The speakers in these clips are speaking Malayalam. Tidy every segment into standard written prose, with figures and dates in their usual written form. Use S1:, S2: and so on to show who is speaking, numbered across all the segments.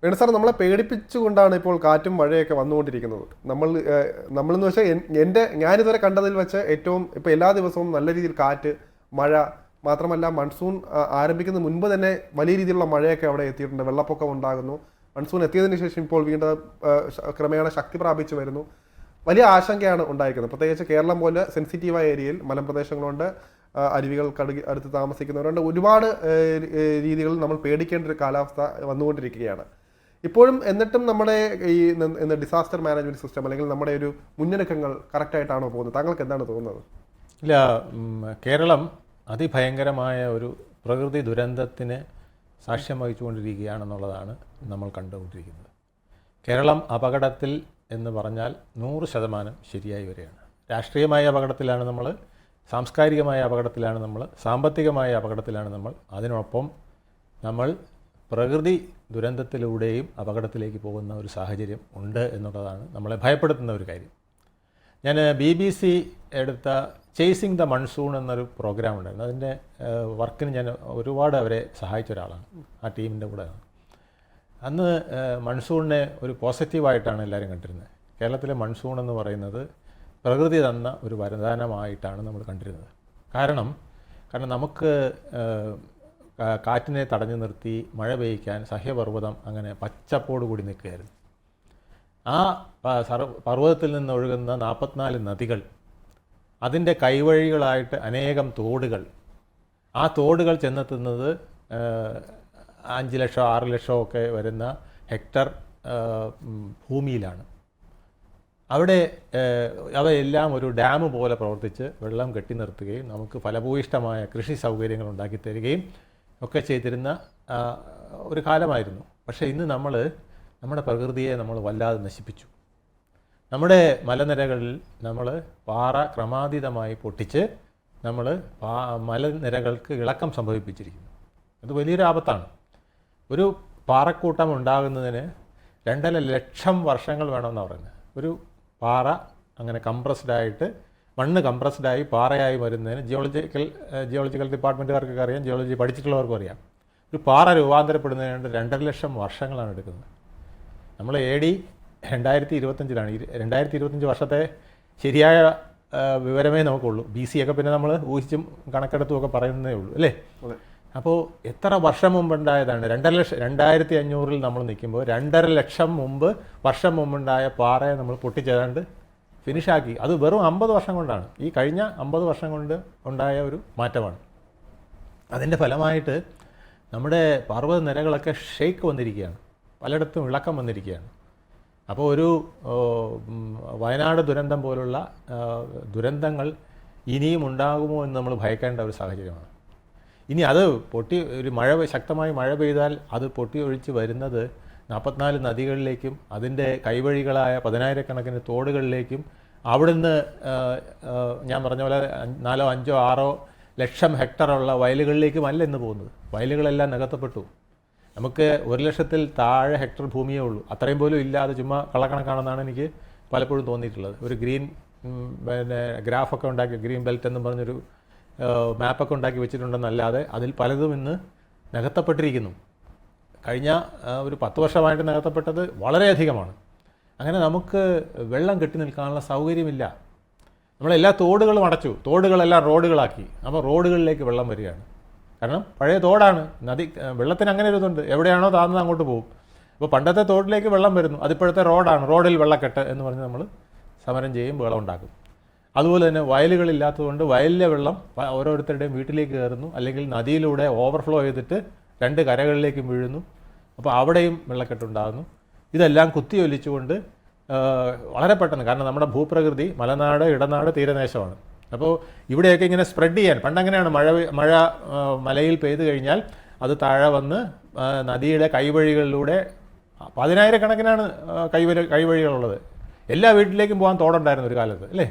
S1: വേണു സാർ, നമ്മളെ പേടിപ്പിച്ചുകൊണ്ടാണ് ഇപ്പോൾ കാറ്റും മഴയൊക്കെ വന്നുകൊണ്ടിരിക്കുന്നത്. നമ്മളെന്ന് വെച്ചാൽ ഞാനിതുവരെ കണ്ടതിൽ വെച്ച് ഏറ്റവും ഇപ്പോൾ എല്ലാ ദിവസവും നല്ല രീതിയിൽ കാറ്റ്, മഴ, മാത്രമല്ല മൺസൂൺ ആരംഭിക്കുന്ന മുൻപ് തന്നെ വലിയ രീതിയിലുള്ള മഴയൊക്കെ അവിടെ എത്തിയിട്ടുണ്ട്. വെള്ളപ്പൊക്കം ഉണ്ടാകുന്നു. മൺസൂൺ എത്തിയതിന് ശേഷം ഇപ്പോൾ വീണ്ടും ക്രമേണ ശക്തി പ്രാപിച്ചു വരുന്നു. വലിയ ആശങ്കയാണ് ഉണ്ടായിരിക്കുന്നത്. പ്രത്യേകിച്ച് കേരളം പോലെ സെൻസിറ്റീവായ ഏരിയയിൽ മലമ്പ്രദേശങ്ങളുണ്ട്, അരുവികൾ അടുത്ത് താമസിക്കുന്നവരുണ്ട്. ഒരുപാട് രീതികളിൽ നമ്മൾ പേടിക്കേണ്ട ഒരു കാലാവസ്ഥ വന്നുകൊണ്ടിരിക്കുകയാണ് ഇപ്പോഴും. എന്നിട്ടും നമ്മുടെ ഈ ഡിസാസ്റ്റർ മാനേജ്മെന്റ് സിസ്റ്റം അല്ലെങ്കിൽ നമ്മുടെ ഒരു മുന്നൊരുക്കങ്ങൾ കറക്റ്റായിട്ടാണോ പോകുന്നത്? താങ്കൾക്ക് എന്താണ് തോന്നുന്നത്?
S2: ഇല്ല, കേരളം അതിഭയങ്കരമായ ഒരു പ്രകൃതി ദുരന്തത്തിന് സാക്ഷ്യം വഹിച്ചുകൊണ്ടിരിക്കുകയാണെന്നുള്ളതാണ് നമ്മൾ കണ്ടുകൊണ്ടിരിക്കുന്നത്. കേരളം അപകടത്തിൽ എന്ന് പറഞ്ഞാൽ 100% ശരിയായി വരികയാണ്. രാഷ്ട്രീയമായ അപകടത്തിലാണ് നമ്മൾ, സാംസ്കാരികമായ അപകടത്തിലാണ് നമ്മൾ, സാമ്പത്തികമായ അപകടത്തിലാണ് നമ്മൾ. അതിനൊപ്പം നമ്മൾ പ്രകൃതി ദുരന്തത്തിലൂടെയും അപകടത്തിലേക്ക് പോകുന്ന ഒരു സാഹചര്യം ഉണ്ട് എന്നുള്ളതാണ് നമ്മളെ ഭയപ്പെടുത്തുന്ന ഒരു കാര്യം. ഞാൻ BBC എടുത്ത ചേസിങ് ദ മൺസൂൺ എന്നൊരു പ്രോഗ്രാം ഉണ്ടായിരുന്നു. അതിൻ്റെ വർക്കിന് ഞാൻ ഒരുപാട് അവരെ സഹായിച്ച ഒരാളാണ്, ആ ടീമിൻ്റെ കൂടെ. അന്ന് മൺസൂണിനെ ഒരു പോസിറ്റീവായിട്ടാണ് എല്ലാവരും കണ്ടിരുന്നത്. കേരളത്തിലെ മൺസൂൺ എന്ന് പറയുന്നത് പ്രകൃതി തന്ന ഒരു വരദാനമായിട്ടാണ് നമ്മൾ കണ്ടിരുന്നത്. കാരണം നമുക്ക് കാറ്റിനെ തടഞ്ഞു നിർത്തി മഴ പെയ്യ്ക്കാൻ സഹ്യപർവ്വതം അങ്ങനെ പച്ചപ്പോടുകൂടി നിൽക്കുകയായിരുന്നു. ആ പർവ്വതത്തിൽ നിന്ന് ഒഴുകുന്ന 44 നദികൾ, അതിൻ്റെ കൈവഴികളായിട്ട് അനേകം തോടുകൾ, ആ തോടുകൾ ചെന്നെത്തുന്നത് 5 ലക്ഷം 6 ലക്ഷം ഒക്കെ വരുന്ന ഹെക്ടർ ഭൂമിയിലാണ്. അവിടെ അവയെല്ലാം ഒരു ഡാം പോലെ പ്രവർത്തിച്ച് വെള്ളം കെട്ടി നിർത്തുകയും നമുക്ക് ഫലഭൂയിഷ്ടമായ കൃഷി സൗകര്യങ്ങൾ ഉണ്ടാക്കി തരികയും ഒക്കെ ചെയ്തിരുന്ന ഒരു കാലമായിരുന്നു. പക്ഷേ ഇന്ന് നമ്മുടെ പ്രകൃതിയെ നമ്മൾ വല്ലാതെ നശിപ്പിച്ചു. നമ്മുടെ മലനിരകളിൽ നമ്മൾ പാറ ക്രമാതീതമായി പൊട്ടിച്ച് നമ്മൾ മലനിരകൾക്ക് ഇളക്കം സംഭവിപ്പിച്ചിരിക്കുന്നു. അത് വലിയൊരു ആപത്താണ്. ഒരു പാറക്കൂട്ടം ഉണ്ടാകുന്നതിന് 2.5 ലക്ഷം വർഷങ്ങൾ വേണമെന്നാണ് പറയുന്നത്. ഒരു പാറ അങ്ങനെ കംപ്രസ്ഡായിട്ട്, മണ്ണ് കംപ്രസ്ഡായി പാറയായി വരുന്നതിന് ജിയോളജിക്കൽ ഡിപ്പാർട്ട്മെൻറ്റുകാർക്കൊക്കെ അറിയാം, ജിയോളജി പഠിച്ചിട്ടുള്ളവർക്കും അറിയാം. ഒരു പാറ രൂപാന്തരപ്പെടുന്നതിന് 2.5 ലക്ഷം വർഷങ്ങളാണ് എടുക്കുന്നത്. നമ്മൾ AD 2025 2025 വർഷത്തെ ശരിയായ വിവരമേ നമുക്കുള്ളൂ. BC ഒക്കെ പിന്നെ നമ്മൾ ഊഹിച്ചും കണക്കെടുത്തും ഒക്കെ പറയുന്നതേ ഉള്ളൂ, അല്ലേ? അപ്പോൾ എത്ര വർഷം മുമ്പുണ്ടായതാണ്? 2500 നമ്മൾ നിൽക്കുമ്പോൾ 2.5 ലക്ഷം വർഷം മുമ്പുണ്ടായ പാറയെ നമ്മൾ പൊട്ടിച്ചേതാണ്ട് ഫിനിഷാക്കി. അത് വെറും 50 വർഷം കൊണ്ടാണ്. ഈ കഴിഞ്ഞ 50 വർഷം കൊണ്ട് ഉണ്ടായ ഒരു മാറ്റമാണ്. അതിൻ്റെ ഫലമായിട്ട് നമ്മുടെ പർവ്വത നിരകളൊക്കെ ഷെയ്ക്ക് വന്നിരിക്കുകയാണ്, പലയിടത്തും ഇളക്കം വന്നിരിക്കുകയാണ്. അപ്പോൾ ഒരു വയനാട് ദുരന്തം പോലുള്ള ദുരന്തങ്ങൾ ഇനിയും ഉണ്ടാകുമോ എന്ന് നമ്മൾ ഭയക്കേണ്ട ഒരു സാഹചര്യമാണ്. ഇനി അത് ശക്തമായി മഴ പെയ്താൽ അത് പൊട്ടി ഒഴിച്ച് വരുന്നത് 44 നദികളിലേക്കും അതിൻ്റെ കൈവഴികളായ 10,000-കണക്കിന് തോടുകളിലേക്കും, അവിടുന്ന് ഞാൻ പറഞ്ഞ പോലെ 4, 5, 6 ലക്ഷം ഹെക്ടറുള്ള വയലുകളിലേക്കും അല്ല ഇന്ന് പോകുന്നത്. വയലുകളെല്ലാം നികത്തപ്പെട്ടു. നമുക്ക് 1 ലക്ഷത്തിൽ താഴെ ഹെക്ടർ ഭൂമിയേ ഉള്ളൂ. അത്രയും പോലും ഇല്ലാതെ ചുമ്മാ കള്ളക്കണക്കാണെന്നാണ് എനിക്ക് പലപ്പോഴും തോന്നിയിട്ടുള്ളത്. ഒരു ഗ്രാഫൊക്കെ ഉണ്ടാക്കി, ഗ്രീൻ ബെൽറ്റ് എന്നും പറഞ്ഞൊരു മാപ്പൊക്കെ ഉണ്ടാക്കി വെച്ചിട്ടുണ്ടെന്നല്ലാതെ അതിൽ പലതും ഇന്ന് നികത്തപ്പെട്ടിരിക്കുന്നു. കഴിഞ്ഞ ഒരു 10 വർഷമായിട്ട് നികത്തപ്പെട്ടത് വളരെയധികമാണ്. അങ്ങനെ നമുക്ക് വെള്ളം കെട്ടി നിൽക്കാനുള്ള സൗകര്യമില്ല. നമ്മളെല്ലാ തോടുകളും അടച്ചു, തോടുകളെല്ലാം റോഡുകളാക്കി. അപ്പോൾ റോഡുകളിലേക്ക് വെള്ളം വരികയാണ്. കാരണം പഴയ തോടാണ്. വെള്ളത്തിന് അങ്ങനെ ഒരു ഇതുണ്ട്, എവിടെയാണോ താഴ്ന്നത് അങ്ങോട്ട് പോകും. അപ്പോൾ പണ്ടത്തെ തോട്ടിലേക്ക് വെള്ളം വരുന്നു, അതിപ്പോഴത്തെ റോഡാണ്, റോഡിൽ വെള്ളക്കെട്ട് എന്ന് പറഞ്ഞ് നമ്മൾ സമരം ചെയ്യും, വെള്ളം ഉണ്ടാക്കും. അതുപോലെ തന്നെ വയലുകളില്ലാത്തതുകൊണ്ട് വയലിലെ വെള്ളം ഓരോരുത്തരുടെയും വീട്ടിലേക്ക് കയറുന്നു, അല്ലെങ്കിൽ നദിയിലൂടെ ഓവർഫ്ലോ ചെയ്തിട്ട് 2 കരകളിലേക്കും വീഴുന്നു. അപ്പോൾ അവിടെയും വെള്ളക്കെട്ടുണ്ടാകുന്നു. ഇതെല്ലാം കുത്തിയൊലിച്ചുകൊണ്ട് വളരെ പെട്ടെന്ന്, കാരണം നമ്മുടെ ഭൂപ്രകൃതി മലനാട്, ഇടനാട്, തീരദേശമാണ്. അപ്പോൾ ഇവിടെയൊക്കെ ഇങ്ങനെ സ്പ്രെഡ് ചെയ്യാൻ, പണ്ടങ്ങനെയാണ്, മഴ മലയിൽ പെയ്തു കഴിഞ്ഞാൽ അത് താഴെ വന്ന് നദിയുടെ കൈവഴികളിലൂടെ 10,000-കണക്കിനാണ് കൈവഴികളുള്ളത്. എല്ലാ വീട്ടിലേക്കും പോകാൻ തോടുണ്ടായിരുന്നു ഒരു കാലത്ത്, അല്ലേ?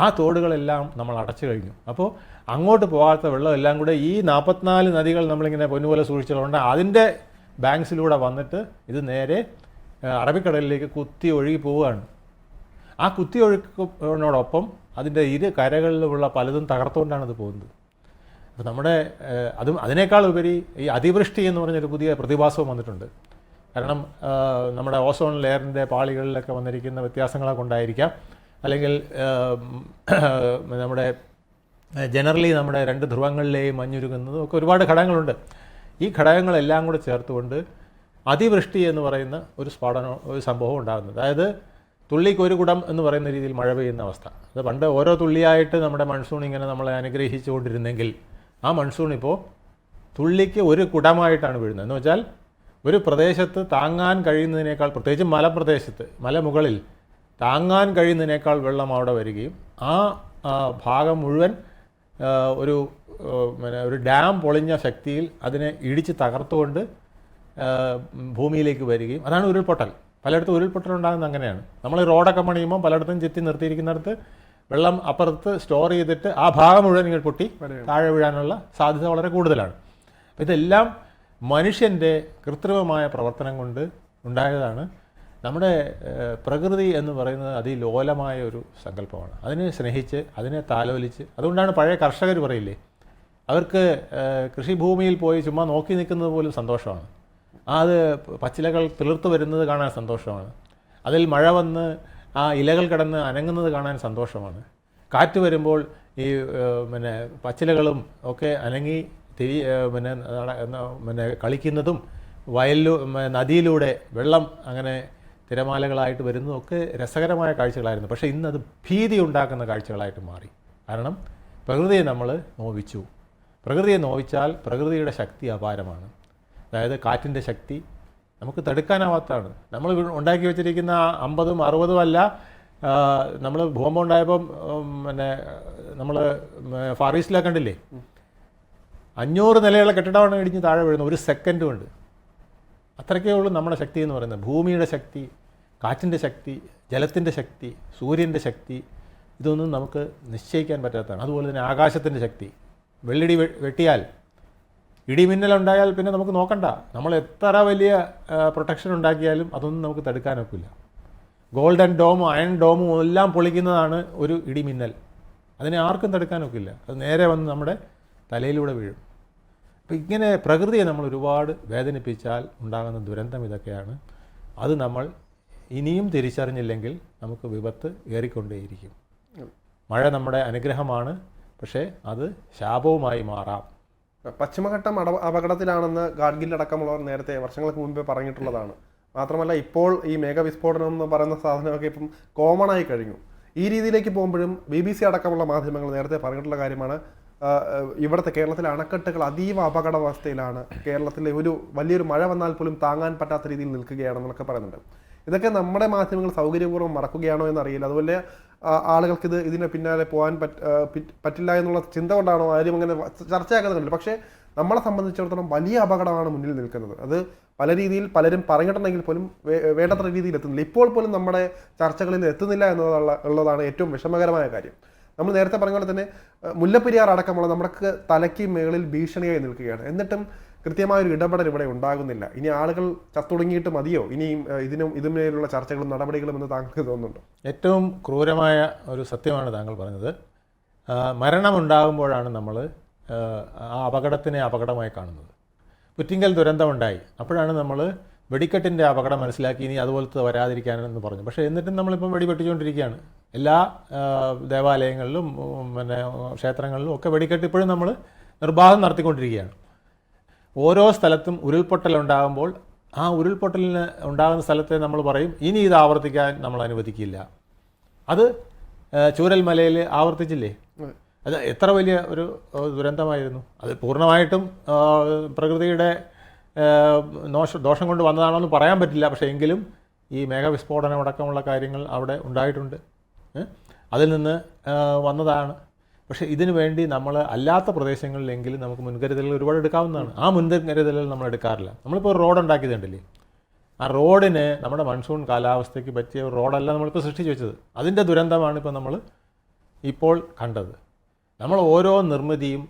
S2: ആ തോടുകളെല്ലാം നമ്മൾ അടച്ചു കഴിഞ്ഞു. അപ്പോൾ അങ്ങോട്ട് പോകാത്ത വെള്ളം എല്ലാം കൂടെ ഈ 44 നദികൾ നമ്മളിങ്ങനെ പൊന്നുപോലെ സൂക്ഷിച്ചതുകൊണ്ട് അതിൻ്റെ ബാങ്ക്സിലൂടെ വന്നിട്ട് ഇത് നേരെ അറബിക്കടലിലേക്ക് കുത്തി ഒഴുകി പോവുകയാണ്. ആ കുത്തി ഒഴുക്കിനോടൊപ്പം അതിൻ്റെ കരകളിലുമുള്ള പലതും തകർത്തുകൊണ്ടാണ് ഇത് പോകുന്നത്. അപ്പോൾ നമ്മുടെ അതിനേക്കാൾ ഉപരി ഈ അതിവൃഷ്ടി എന്ന് പറഞ്ഞൊരു പുതിയ പ്രതിഭാസവും വന്നിട്ടുണ്ട്. കാരണം നമ്മുടെ ഓസോൺ ലെയറിൻ്റെ പാളികളിലൊക്കെ വന്നിരിക്കുന്ന വ്യത്യാസങ്ങളെ കൊണ്ടായിരിക്കാം, അല്ലെങ്കിൽ നമ്മുടെ ജനറലി നമ്മുടെ 2 ധ്രുവങ്ങളിലെയും മഞ്ഞുരുകുന്നതും ഒക്കെ ഒരുപാട് ഘടകങ്ങളുണ്ട്. ഈ ഘടകങ്ങളെല്ലാം കൂടെ ചേർത്തുകൊണ്ട് അതിവൃഷ്ടി എന്ന് പറയുന്ന ഒരു സംഭവം ഉണ്ടാകുന്നത്. അതായത് തുള്ളിക്ക് ഒരു കുടം എന്ന് പറയുന്ന രീതിയിൽ മഴ പെയ്യുന്ന അവസ്ഥ. അത് പണ്ട് ഓരോ തുള്ളിയായിട്ട് നമ്മുടെ മൺസൂൺ ഇങ്ങനെ നമ്മളെ അനുഗ്രഹിച്ചുകൊണ്ടിരുന്നെങ്കിൽ ആ മൺസൂൺ ഇപ്പോൾ തുള്ളിക്ക് ഒരു കുടമായിട്ടാണ് വീഴുന്നത്. എന്ന് വെച്ചാൽ ഒരു പ്രദേശത്ത് താങ്ങാൻ കഴിയുന്നതിനേക്കാൾ, പ്രത്യേകിച്ചും മലപ്രദേശത്ത്, മലമുകളിൽ താങ്ങാൻ കഴിയുന്നതിനേക്കാൾ വെള്ളം അവിടെ വരികയും ആ ഭാഗം മുഴുവൻ ഒരു ഡാം പൊളിഞ്ഞ ശക്തിയിൽ അതിനെ ഇടിച്ച് തകർത്തുകൊണ്ട് ഭൂമിയിലേക്ക് വരികയും അതാണ് ഉരുൾപൊട്ടൽ. പലയിടത്തും ഉരുൾപൊട്ടൽ ഉണ്ടാകുന്നത് അങ്ങനെയാണ്. നമ്മൾ റോഡൊക്കെ പണിയുമ്പോൾ പലയിടത്തും ചുറ്റി നിർത്തിയിരിക്കുന്നിടത്ത് വെള്ളം അപ്പുറത്ത് സ്റ്റോർ ചെയ്തിട്ട് ആ ഭാഗം മുഴുവൻ ഇങ്ങനെ പൊട്ടി താഴെ വീഴാനുള്ള സാധ്യത വളരെ കൂടുതലാണ്. ഇതെല്ലാം മനുഷ്യൻ്റെ കൃത്രിമമായ പ്രവർത്തനം കൊണ്ട് ഉണ്ടായതാണ്. നമ്മുടെ പ്രകൃതി എന്ന് പറയുന്നത് അതിലോലമായ ഒരു സങ്കല്പമാണ്. അതിനെ സ്നേഹിച്ച് അതിനെ താലോലിച്ച്, അതുകൊണ്ടാണ് പഴയ കർഷകർ പറയില്ലേ, അവർക്ക് കൃഷിഭൂമിയിൽ പോയി ചുമ്മാ നോക്കി നിൽക്കുന്നത് പോലും സന്തോഷമാണ്. അത് പച്ചിലകൾ തിളിർത്ത് വരുന്നത് കാണാൻ സന്തോഷമാണ്. അതിൽ മഴ വന്ന് ആ ഇലകൾ കിടന്ന് അനങ്ങുന്നത് കാണാൻ സന്തോഷമാണ്. കാറ്റ് വരുമ്പോൾ ഈ പച്ചിലകളും ഒക്കെ അനങ്ങി കളിക്കുന്നതും നദിയിലൂടെ വെള്ളം അങ്ങനെ തിരമാലകളായിട്ട് വരുന്നതൊക്കെ രസകരമായ കാഴ്ചകളായിരുന്നു. പക്ഷേ ഇന്നത് ഭീതി ഉണ്ടാക്കുന്ന കാഴ്ചകളായിട്ട് മാറി. കാരണം പ്രകൃതിയെ നമ്മൾ നോവിച്ചു. പ്രകൃതിയെ നോവിച്ചാൽ പ്രകൃതിയുടെ ശക്തി അപാരമാണ്. അതായത് കാറ്റിൻ്റെ ശക്തി നമുക്ക് തടുക്കാനാവാത്തതാണ്. നമ്മൾ ഉണ്ടാക്കി വെച്ചിരിക്കുന്ന 50ഉം 60ഉം അല്ല, നമ്മൾ ഭൂകമ്പം ഉണ്ടായപ്പം നമ്മൾ ഫാർ ഈസ്റ്റിലൊക്കെ കണ്ടില്ലേ, 500 നിലയുള്ള കെട്ടിടമാണ് ഇടിഞ്ഞ് താഴെ വീഴുന്നത് 1 സെക്കൻഡ് കൊണ്ട്. അത്രയ്ക്കേ ഉള്ളൂ നമ്മുടെ ശക്തി എന്ന് പറയുന്നത്. ഭൂമിയുടെ ശക്തി, കാറ്റിൻ്റെ ശക്തി, ജലത്തിൻ്റെ ശക്തി, സൂര്യൻ്റെ ശക്തി, ഇതൊന്നും നമുക്ക് നിശ്ചയിക്കാൻ പറ്റാത്തതാണ്. അതുപോലെ തന്നെ ആകാശത്തിൻ്റെ ശക്തി. വെള്ളിടി വെട്ടിയാൽ, ഇടിമിന്നലുണ്ടായാൽ പിന്നെ നമുക്ക് നോക്കണ്ട. നമ്മൾ എത്ര വലിയ പ്രൊട്ടക്ഷൻ ഉണ്ടാക്കിയാലും അതൊന്നും നമുക്ക് തടുക്കാനൊക്കില്ല. ഗോൾഡൻ ഡോമും അയൺ ഡോമും എല്ലാം പൊളിക്കുന്നതാണ് ഒരു ഇടിമിന്നൽ. അതിനെ ആർക്കും തടുക്കാനൊക്കില്ല. അത് നേരെ വന്ന് നമ്മുടെ തലയിലൂടെ വീഴും. അപ്പോൾ ഇങ്ങനെ പ്രകൃതിയെ നമ്മൾ ഒരുപാട് വേദനിപ്പിച്ചാൽ ഉണ്ടാകുന്ന ദുരന്തം ഇതൊക്കെയാണ്. അത് നമ്മൾ ഇനിയും തിരിച്ചറിഞ്ഞില്ലെങ്കിൽ നമുക്ക് വിപത്ത് ഏറിക്കൊണ്ടേയിരിക്കും. മഴ നമ്മുടെ അനുഗ്രഹമാണ്, പക്ഷേ അത് ശാപവുമായി മാറാം.
S1: പശ്ചിമഘട്ടം അപകടത്തിലാണെന്ന് ഗാഡ്ഗിൽ അടക്കമുള്ളവർ നേരത്തെ വർഷങ്ങൾക്ക് മുമ്പേ പറഞ്ഞിട്ടുള്ളതാണ്. മാത്രമല്ല ഇപ്പോൾ ഈ മേഘവിസ്ഫോടനം എന്ന് പറയുന്ന സാധനമൊക്കെ ഇപ്പം കോമൺ ആയി കഴിഞ്ഞു. ഈ രീതിയിലേക്ക് പോകുമ്പോഴും BBC അടക്കമുള്ള മാധ്യമങ്ങൾ നേരത്തെ പറഞ്ഞിട്ടുള്ള കാര്യമാണ്, ഇവിടുത്തെ കേരളത്തിലെ അണക്കെട്ടുകൾ അതീവ അപകടാവസ്ഥയിലാണ്. കേരളത്തിലെ വലിയൊരു മഴ വന്നാൽ പോലും താങ്ങാൻ പറ്റാത്ത രീതിയിൽ നിൽക്കുകയാണെന്നൊക്കെ പറയുന്നുണ്ട്. ഇതൊക്കെ നമ്മുടെ മാധ്യമങ്ങൾ സൗകര്യപൂർവ്വം മറക്കുകയാണോ എന്നറിയില്ല. അതുപോലെ ആളുകൾക്ക് ഇതിന് പിന്നാലെ പോകാൻ പറ്റില്ല എന്നുള്ള ചിന്ത കൊണ്ടാണോ ആരും അങ്ങനെ ചർച്ചയാക്കുന്നുണ്ട്. പക്ഷേ നമ്മളെ സംബന്ധിച്ചിടത്തോളം വലിയ അപകടമാണ് മുന്നിൽ നിൽക്കുന്നത്. അത് പല രീതിയിൽ പലരും പറഞ്ഞിട്ടുണ്ടെങ്കിൽ പോലും വേണ്ടത്ര രീതിയിൽ എത്തുന്നില്ല. ഇപ്പോൾ പോലും നമ്മുടെ ചർച്ചകളിൽ എത്തുന്നില്ല എന്നുള്ളതാണ് ഏറ്റവും വിഷമകരമായ കാര്യം. നമ്മൾ നേരത്തെ പറഞ്ഞ പോലെ തന്നെ മുല്ലപ്പെരിയാർ അടക്കമുള്ള നമ്മുടെ തലയ്ക്ക് മേളിൽ ഭീഷണിയായി നിൽക്കുകയാണ്. എന്നിട്ടും കൃത്യമായൊരു ഇടപെടൽ ഇവിടെ ഉണ്ടാകുന്നില്ല. ഇനി ആളുകൾ ചത്തുടങ്ങിയിട്ട് മതിയോ ഇനിയും ഇതിന്മേലുള്ള ചർച്ചകളും നടപടികളും എന്ന് താങ്കൾക്ക് തോന്നുന്നുണ്ടോ?
S2: ഏറ്റവും ക്രൂരമായ ഒരു സത്യമാണ് താങ്കൾ പറഞ്ഞത്. മരണമുണ്ടാകുമ്പോഴാണ് നമ്മൾ ആ അപകടത്തിനെ അപകടമായി കാണുന്നത്. പുറ്റിങ്കൽ ദുരന്തമുണ്ടായി, അപ്പോഴാണ് നമ്മൾ വെടിക്കെട്ടിൻ്റെ അപകടം മനസ്സിലാക്കി ഇനി അതുപോലത്തെ വരാതിരിക്കാനെന്ന് പറഞ്ഞു. പക്ഷേ എന്നിട്ടും നമ്മളിപ്പം വെടിവെട്ടിച്ചുകൊണ്ടിരിക്കുകയാണ്. എല്ലാ ദേവാലയങ്ങളിലും ക്ഷേത്രങ്ങളിലും ഒക്കെ വെടിക്കെട്ട് ഇപ്പോഴും നമ്മൾ നിർബാധം നടത്തിക്കൊണ്ടിരിക്കുകയാണ്. ഓരോ സ്ഥലത്തും ഉരുൾപൊട്ടലുണ്ടാകുമ്പോൾ ആ ഉരുൾപൊട്ടലിന് ഉണ്ടാകുന്ന സ്ഥലത്തെ നമ്മൾ പറയും ഇനി ഇത് ആവർത്തിക്കാൻ നമ്മൾ അനുവദിക്കില്ല. അത് ചൂരൽമലയിൽ ആവർത്തിച്ചില്ലേ? അത് എത്ര വലിയ ഒരു ദുരന്തമായിരുന്നു. അത് പൂർണ്ണമായിട്ടും പ്രകൃതിയുടെ ദോഷം കൊണ്ട് വന്നതാണോ എന്ന് പറയാൻ പറ്റില്ല. പക്ഷേ എങ്കിലും ഈ മേഘവിസ്ഫോടനം അടക്കമുള്ള കാര്യങ്ങൾ അവിടെ ഉണ്ടായിട്ടുണ്ട്. അതിൽ നിന്ന് വന്നതാണ്. പക്ഷേ ഇതിനു വേണ്ടി നമ്മൾ അല്ലാത്ത പ്രദേശങ്ങളിലെങ്കിലും നമുക്ക് മുൻകരുതലുകൾ ഒരുപാട് എടുക്കാവുന്നതാണ്. ആ മുൻകരുതലുകൾ നമ്മൾ എടുക്കാറില്ല. നമ്മളിപ്പോൾ ഒരു റോഡ് ഉണ്ടാക്കിയതുണ്ടല്ലേ, ആ റോഡിന് നമ്മുടെ മൺസൂൺ കാലാവസ്ഥയ്ക്ക് പറ്റിയ ഒരു റോഡല്ല നമ്മളിപ്പോൾ സൃഷ്ടിച്ച് വെച്ചത്. അതിൻ്റെ ദുരന്തമാണ് ഇപ്പോൾ നമ്മൾ കണ്ടത്. നമ്മൾ ഓരോ നിർമ്മിതിയും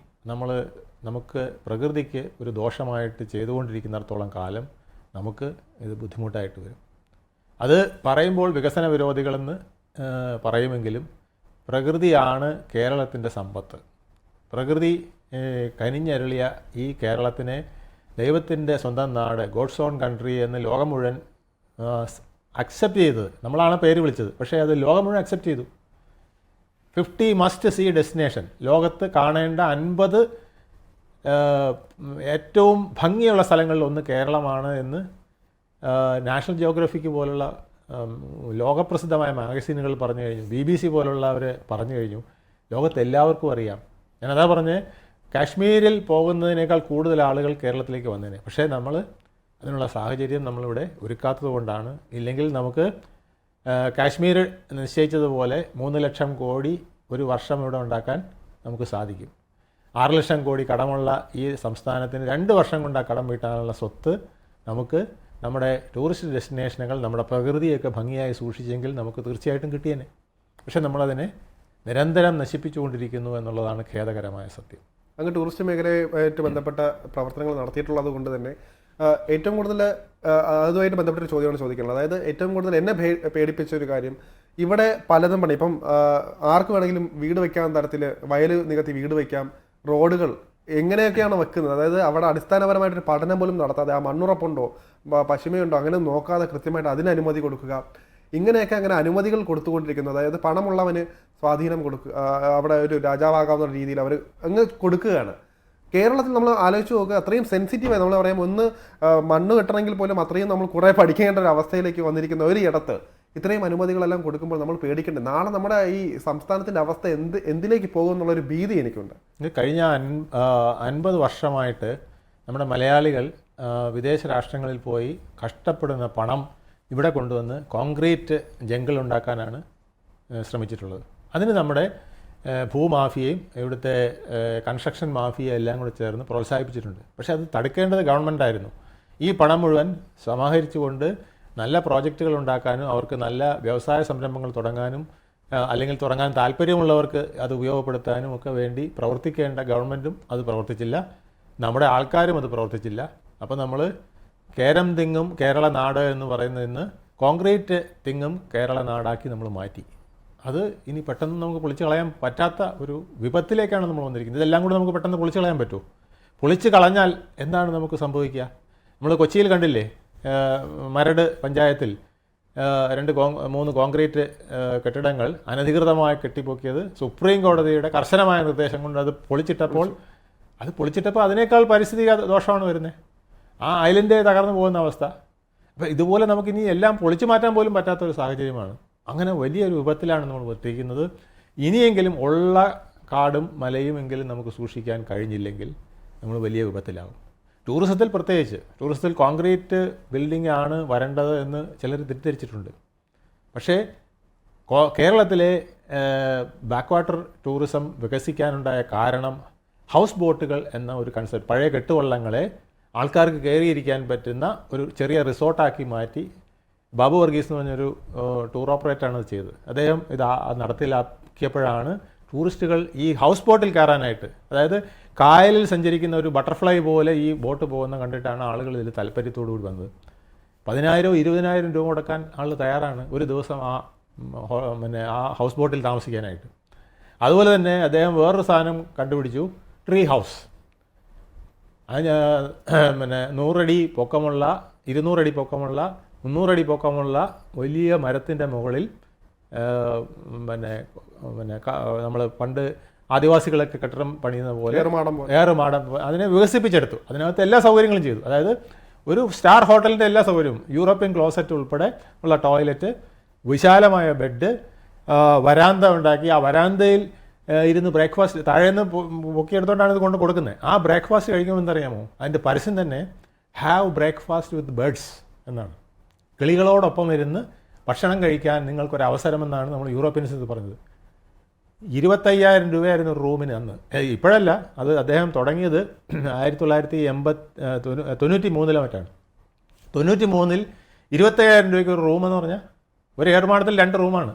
S2: നമുക്ക് പ്രകൃതിക്ക് ഒരു ദോഷമായിട്ട് ചെയ്തുകൊണ്ടിരിക്കുന്നിടത്തോളം കാലം നമുക്ക് ഇത് ബുദ്ധിമുട്ടായിട്ട് വരും. അത് പറയുമ്പോൾ വികസന വിരോധികളെന്ന് പറയുമെങ്കിലും പ്രകൃതിയാണ് കേരളത്തിൻ്റെ സമ്പത്ത്. പ്രകൃതി കനിഞ്ഞരുളിയ ഈ കേരളത്തിനെ ദൈവത്തിൻ്റെ സ്വന്തം നാട്, ഗോഡ്സ് ഓൺ കൺട്രി എന്ന് ലോകം മുഴുവൻ അക്സെപ്റ്റ് ചെയ്തത്. നമ്മളാണ് പേര് വിളിച്ചത്, പക്ഷേ അത് ലോകം മുഴുവൻ അക്സെപ്റ്റ് ചെയ്തു. 50 മസ്റ്റ് സീ ഡെസ്റ്റിനേഷൻ, ലോകത്ത് കാണേണ്ട 50 ഏറ്റവും ഭംഗിയുള്ള സ്ഥലങ്ങളിൽ ഒന്ന് കേരളമാണ് എന്ന് നാഷണൽ ജിയോഗ്രഫിക്ക് പോലുള്ള ലോകപ്രസിദ്ധമായ മാഗസീനുകൾ പറഞ്ഞു കഴിഞ്ഞു, BBC പോലുള്ളവർ പറഞ്ഞു കഴിഞ്ഞു. ലോകത്ത് എല്ലാവർക്കും അറിയാം. ഞാനതാ പറഞ്ഞ്, കാശ്മീരിൽ പോകുന്നതിനേക്കാൾ കൂടുതൽ ആളുകൾ കേരളത്തിലേക്ക് വന്നേനെ. പക്ഷേ നമ്മൾ അതിനുള്ള സാഹചര്യം നമ്മളിവിടെ ഒരുക്കാത്തത് കൊണ്ടാണ്. ഇല്ലെങ്കിൽ നമുക്ക് കാശ്മീർ നിശ്ചയിച്ചതുപോലെ 3 ലക്ഷം കോടി ഒരു വർഷം ഇവിടെ ഉണ്ടാക്കാൻ നമുക്ക് സാധിക്കും. 6 ലക്ഷം കോടി കടമുള്ള ഈ സംസ്ഥാനത്തിന് 2 വർഷം കൊണ്ട് ആ കടം വീട്ടാനുള്ള സ്വത്ത് നമുക്ക് നമ്മുടെ ടൂറിസ്റ്റ് ഡെസ്റ്റിനേഷനുകൾ, നമ്മുടെ പ്രകൃതിയൊക്കെ ഭംഗിയായി സൂക്ഷിച്ചെങ്കിൽ നമുക്ക് തീർച്ചയായിട്ടും കിട്ടിയേനെ. പക്ഷേ നമ്മളതിനെ നിരന്തരം നശിപ്പിച്ചുകൊണ്ടിരിക്കുന്നു എന്നുള്ളതാണ് ഖേദകരമായ സത്യം.
S1: അങ്ങ് ടൂറിസ്റ്റ് മേഖലയുമായിട്ട് ബന്ധപ്പെട്ട പ്രവർത്തനങ്ങൾ നടത്തിയിട്ടുള്ളത് കൊണ്ട് തന്നെ ഏറ്റവും കൂടുതൽ അതുമായിട്ട് ബന്ധപ്പെട്ടൊരു ചോദ്യമാണ് ചോദിക്കുന്നത്. അതായത് ഏറ്റവും കൂടുതൽ എന്നെ പേടിപ്പിച്ച ഒരു കാര്യം, ഇവിടെ പലതും പണി, ഇപ്പം ആർക്ക് വേണമെങ്കിലും വീട് വയ്ക്കാൻ തരത്തിൽ വയൽ നികത്തി വീട് വയ്ക്കാം, റോഡുകൾ എങ്ങനെയൊക്കെയാണ് വെക്കുന്നത്. അതായത് അവിടെ അടിസ്ഥാനപരമായിട്ടൊരു പഠനം പോലും നടത്താതെ ആ മണ്ണുറപ്പുണ്ടോ പശുമയുണ്ടോ അങ്ങനെ നോക്കാതെ കൃത്യമായിട്ട് അതിന് അനുമതി കൊടുക്കുക, ഇങ്ങനെയൊക്കെ അങ്ങനെ അനുമതികൾ കൊടുത്തുകൊണ്ടിരിക്കുന്നത്. അതായത് പണമുള്ളവന് സ്വാധീനം കൊടുക്കുക, അവിടെ ഒരു രാജാവാകാവുന്ന രീതിയിൽ അവർ അങ്ങ് കൊടുക്കുകയാണ്. കേരളത്തിൽ നമ്മൾ ആലോചിച്ച് നോക്കുക, അത്രയും സെൻസിറ്റീവായി നമ്മൾ പറയാം, ഒന്ന് മണ്ണ് കെട്ടണമെങ്കിൽ പോലും അത്രയും നമ്മൾ കുറേ പഠിക്കേണ്ട ഒരു അവസ്ഥയിലേക്ക് വന്നിരിക്കുന്ന ഒരു ഇടത്ത് ഇത്രയും അനുമതികളെല്ലാം കൊടുക്കുമ്പോൾ നമ്മൾ പേടിക്കേണ്ടത് നാളെ നമ്മുടെ ഈ സംസ്ഥാനത്തിൻ്റെ അവസ്ഥ എന്തിലേക്ക് പോകും എന്നുള്ളൊരു ഭീതി എനിക്കുണ്ട്.
S2: കഴിഞ്ഞ 50 വർഷമായിട്ട് നമ്മുടെ മലയാളികൾ വിദേശ രാഷ്ട്രങ്ങളിൽ പോയി കഷ്ടപ്പെടുന്ന പണം ഇവിടെ കൊണ്ടുവന്ന് കോൺക്രീറ്റ് ജംഗിൾ ഉണ്ടാക്കാനാണ് ശ്രമിച്ചിട്ടുള്ളത്. അതിന് നമ്മുടെ ഭൂമാഫിയയും ഇവിടുത്തെ കൺസ്ട്രക്ഷൻ മാഫിയ എല്ലാം കൂടെ ചേർന്ന് പ്രോത്സാഹിപ്പിച്ചിട്ടുണ്ട്. പക്ഷേ അത് തടുക്കേണ്ടത് ഗവൺമെൻറ്റായിരുന്നു. ഈ പണം മുഴുവൻ സമാഹരിച്ചുകൊണ്ട് നല്ല പ്രോജക്റ്റുകൾ ഉണ്ടാക്കാനും അവർക്ക് നല്ല വ്യവസായ സംരംഭങ്ങൾ തുടങ്ങാനും അല്ലെങ്കിൽ തുടങ്ങാൻ താല്പര്യമുള്ളവർക്ക് അത് ഉപയോഗപ്പെടുത്താനും ഒക്കെ വേണ്ടി പ്രവർത്തിക്കേണ്ട ഗവൺമെൻറ്റും അത് പ്രവർത്തിച്ചില്ല, നമ്മുടെ ആൾക്കാരും അത് പ്രവർത്തിച്ചില്ല. അപ്പോൾ നമ്മൾ കേരം തിങ്ങും കേരള നാട് എന്ന് പറയുന്നതിന് കോൺക്രീറ്റ് തിങ്ങും കേരള നാടാക്കി നമ്മൾ മാറ്റി. അത് ഇനി പെട്ടെന്ന് നമുക്ക് പൊളിച്ച് കളയാൻ പറ്റാത്ത ഒരു വിപത്തിലേക്കാണ് നമ്മൾ വന്നിരിക്കുന്നത്. ഇതെല്ലാം കൂടി നമുക്ക് പെട്ടെന്ന് പൊളിച്ച് കളയാൻ പറ്റുമോ? പൊളിച്ച് കളഞ്ഞാൽ എന്താണ് നമുക്ക് സംഭവിക്കുക? നമ്മൾ കൊച്ചിയിൽ കണ്ടില്ലേ, മരട് പഞ്ചായത്തിൽ 3 കോൺക്രീറ്റ് കെട്ടിടങ്ങൾ അനധികൃതമായി കെട്ടിപ്പൊക്കിയത് സുപ്രീം കോടതിയുടെ കർശനമായ നിർദ്ദേശം കൊണ്ട് അത് പൊളിച്ചിട്ടപ്പോൾ അതിനേക്കാൾ പരിസ്ഥിതി ദോഷമാണ് വരുന്നത്. ആ ഐലൻഡ് തകർന്നു പോകുന്ന അവസ്ഥ. അപ്പോൾ ഇതുപോലെ നമുക്കിനി എല്ലാം പൊളിച്ചു മാറ്റാൻ പോലും പറ്റാത്തൊരു സാഹചര്യമാണ്. അങ്ങനെ വലിയൊരു വിപത്തിലാണ് നമ്മൾ എത്തിയിരിക്കുന്നത്. ഇനിയെങ്കിലും ഉള്ള കാടും മലയും എങ്കിലും നമുക്ക് സൂക്ഷിക്കാൻ കഴിഞ്ഞില്ലെങ്കിൽ നമ്മൾ വലിയ വിപത്തിലാകും. ടൂറിസത്തിൽ പ്രത്യേകിച്ച്, ടൂറിസത്തിൽ കോൺക്രീറ്റ് ബിൽഡിംഗ് ആണ് വരേണ്ടത് എന്ന് ചിലർ തെറ്റിദ്ധരിച്ചിട്ടുണ്ട്. പക്ഷേ കേരളത്തിലെ ബാക്ക് വാട്ടർ ടൂറിസം വികസിക്കാനുണ്ടായ കാരണം ഹൗസ് ബോട്ടുകൾ എന്ന ഒരു കൺസെപ്റ്റ്, പഴയ കെട്ടുവള്ളങ്ങളെ ആൾക്കാർക്ക് കയറിയിരിക്കാൻ പറ്റുന്ന ഒരു ചെറിയ റിസോർട്ടാക്കി മാറ്റി ബാബു വർഗീസ് എന്ന് പറഞ്ഞൊരു ടൂർ ഓപ്പറേറ്ററാണ് അത് ചെയ്തത്. അദ്ദേഹം ഇത് നടപ്പിലാക്കിയപ്പോഴാണ് ടൂറിസ്റ്റുകൾ ഈ ഹൗസ് ബോട്ടിൽ കയറാനായിട്ട്, അതായത് കായലിൽ സഞ്ചരിക്കുന്ന ഒരു ബട്ടർഫ്ലൈ പോലെ ഈ ബോട്ട് പോകുന്ന കണ്ടിട്ടാണ് ആളുകൾ ഇതിൽ താല്പര്യത്തോടു കൂടി വന്നത്. 10,000 20,000 രൂപ മുടക്കാൻ ആൾ തയ്യാറാണ് ഒരു ദിവസം ആ ഹൗസ് ബോട്ടിൽ താമസിക്കാനായിട്ട്. അതുപോലെ തന്നെ അദ്ദേഹം വേറൊരു സാധനം കണ്ടുപിടിച്ചു, ട്രീ ഹൗസ്. അത് 100 അടി പൊക്കമുള്ള 200 അടി പൊക്കമുള്ള 300 അടി പൊക്കമുള്ള വലിയ മരത്തിൻ്റെ മുകളിൽ നമ്മൾ പണ്ട് ആദിവാസികളൊക്കെ കെട്ടിടം പണിയുന്ന പോലെ ഏറുമാടം അതിനെ വികസിപ്പിച്ചെടുത്തു. അതിനകത്ത് എല്ലാ സൗകര്യങ്ങളും ചെയ്തു. അതായത് ഒരു സ്റ്റാർ ഹോട്ടലിൻ്റെ എല്ലാ സൗകര്യവും, യൂറോപ്യൻ ക്ലോസറ്റ് ഉൾപ്പെടെ ഉള്ള ടോയ്ലറ്റ്, വിശാലമായ ബെഡ്, വരാന്ത ഉണ്ടാക്കി. ആ വരാന്തയിൽ ഇരുന്ന് ബ്രേക്ക്ഫാസ്റ്റ് താഴേന്ന് പൊക്കിയെടുത്തോണ്ടാണ് ഇത് കൊണ്ട് കൊടുക്കുന്നത്. ആ ബ്രേക്ക്ഫാസ്റ്റ് കഴിക്കുമ്പോൾ എന്തറിയാമോ, അതിൻ്റെ പരസ്യം തന്നെ ഹാവ് ബ്രേക്ക്ഫാസ്റ്റ് വിത്ത് ബേഡ്സ് എന്നാണ്. കിളികളോടൊപ്പം ഇരുന്ന് ഭക്ഷണം കഴിക്കാൻ നിങ്ങൾക്കൊരു അവസരമെന്നാണ് നമ്മൾ യൂറോപ്യൻസ് ഇത് പറഞ്ഞത്. 25,000 രൂപയായിരുന്നു ഒരു റൂമിന് അന്ന്. ഇപ്പോഴല്ല, അത് അദ്ദേഹം തുടങ്ങിയത് 1993 മറ്റാണ്. 93 25,000 രൂപയ്ക്ക് ഒരു റൂമെന്ന് പറഞ്ഞാൽ ഒരു ഏർമാടത്തിൽ 2 റൂമാണ്.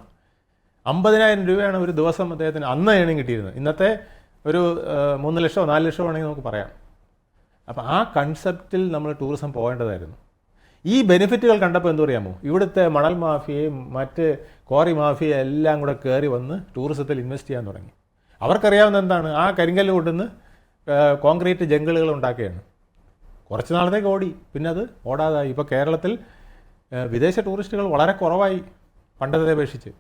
S2: 50,000 രൂപയാണ് ഒരു ദിവസം അദ്ദേഹത്തിന് അന്ന് ഏണിങ് കിട്ടിയിരുന്നത്. ഇന്നത്തെ ഒരു 3 ലക്ഷമോ 4 ലക്ഷമോ ആണെങ്കിൽ നമുക്ക് പറയാം. അപ്പോൾ ആ കൺസെപ്റ്റിൽ നമ്മൾ ടൂറിസം പോകേണ്ടതായിരുന്നു. ഈ ബെനിഫിറ്റുകൾ കണ്ടപ്പോൾ എന്തു പറയാമോ, ഇവിടുത്തെ മണൽ മാഫിയയും മറ്റ് ക്വാറി മാഫിയ എല്ലാം കൂടെ കയറി വന്ന് ടൂറിസത്തിൽ ഇൻവെസ്റ്റ് ചെയ്യാൻ തുടങ്ങി. അവർക്കറിയാവുന്ന എന്താണ്, ആ കരിങ്കല്ല് കൊണ്ടുവന്ന് കോൺക്രീറ്റ് ജംഗിളുകൾ ഉണ്ടാക്കുകയാണ്. കുറച്ച് നാളത്തേക്ക് ഓടി, പിന്നെ അത് ഓടാതായി. ഇപ്പോൾ കേരളത്തിൽ വിദേശ ടൂറിസ്റ്റുകൾ വളരെ കുറവായി പണ്ടത്തെ അപേക്ഷിച്ച്.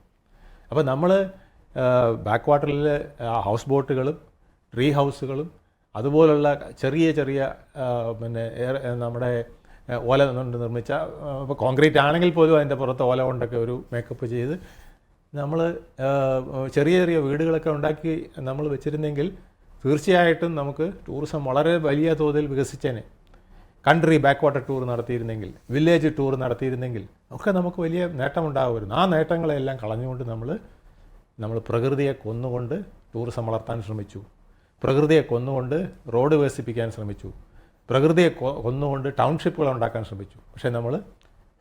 S2: അപ്പോൾ നമ്മൾ ബാക്ക് വാട്ടറിൽ ഹൗസ് ബോട്ടുകളും ട്രീ ഹൗസുകളും അതുപോലുള്ള ചെറിയ ചെറിയ പിന്നെ നമ്മുടെ ഓല കൊണ്ട് നിർമ്മിച്ച, ഇപ്പോൾ കോൺക്രീറ്റ് ആണെങ്കിൽ പോലും അതിൻ്റെ പുറത്ത് ഓല കൊണ്ടൊക്കെ ഒരു മേക്കപ്പ് ചെയ്ത് നമ്മൾ ചെറിയ ചെറിയ വീടുകളൊക്കെ ഉണ്ടാക്കി നമ്മൾ വെച്ചിരുന്നെങ്കിൽ തീർച്ചയായിട്ടും നമുക്ക് ടൂറിസം വളരെ വലിയ തോതിൽ വികസിച്ചേനെ. കൺട്രി ബാക്ക് വാട്ടർ ടൂർ നടത്തിയിരുന്നെങ്കിൽ, വില്ലേജ് ടൂർ നടത്തിയിരുന്നെങ്കിൽ ഒക്കെ നമുക്ക് വലിയ നേട്ടമുണ്ടാകുമായിരുന്നു. ആ നേട്ടങ്ങളെല്ലാം കളഞ്ഞുകൊണ്ട് നമ്മൾ പ്രകൃതിയെ കൊന്നുകൊണ്ട് ടൂറിസം വളർത്താൻ ശ്രമിച്ചു, പ്രകൃതിയെ കൊന്നുകൊണ്ട് റോഡ് വികസിപ്പിക്കാൻ ശ്രമിച്ചു, പ്രകൃതിയെ കൊന്നുകൊണ്ട് ടൗൺഷിപ്പുകൾ ഉണ്ടാക്കാൻ ശ്രമിച്ചു. പക്ഷേ നമ്മൾ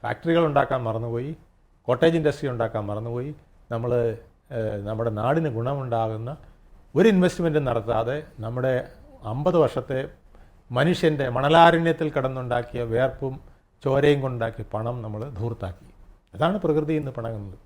S2: ഫാക്ടറികൾ ഉണ്ടാക്കാൻ മറന്നുപോയി, കോട്ടേജ് ഇൻഡസ്ട്രി ഉണ്ടാക്കാൻ മറന്നുപോയി. നമ്മൾ നമ്മുടെ നാടിന് ഗുണമുണ്ടാകുന്ന ഒരു ഇൻവെസ്റ്റ്മെൻറ്റും നടത്താതെ നമ്മുടെ 50 വർഷത്തെ മനുഷ്യൻ്റെ മണലാരണ്യത്തിൽ കിടന്നുണ്ടാക്കിയ വേർപ്പും ചോരയും കൊണ്ടുണ്ടാക്കിയ പണം നമ്മൾ ധൂർത്താക്കി. അതാണ് പ്രകൃതി ഇന്ന് പണങ്ങുന്നത്.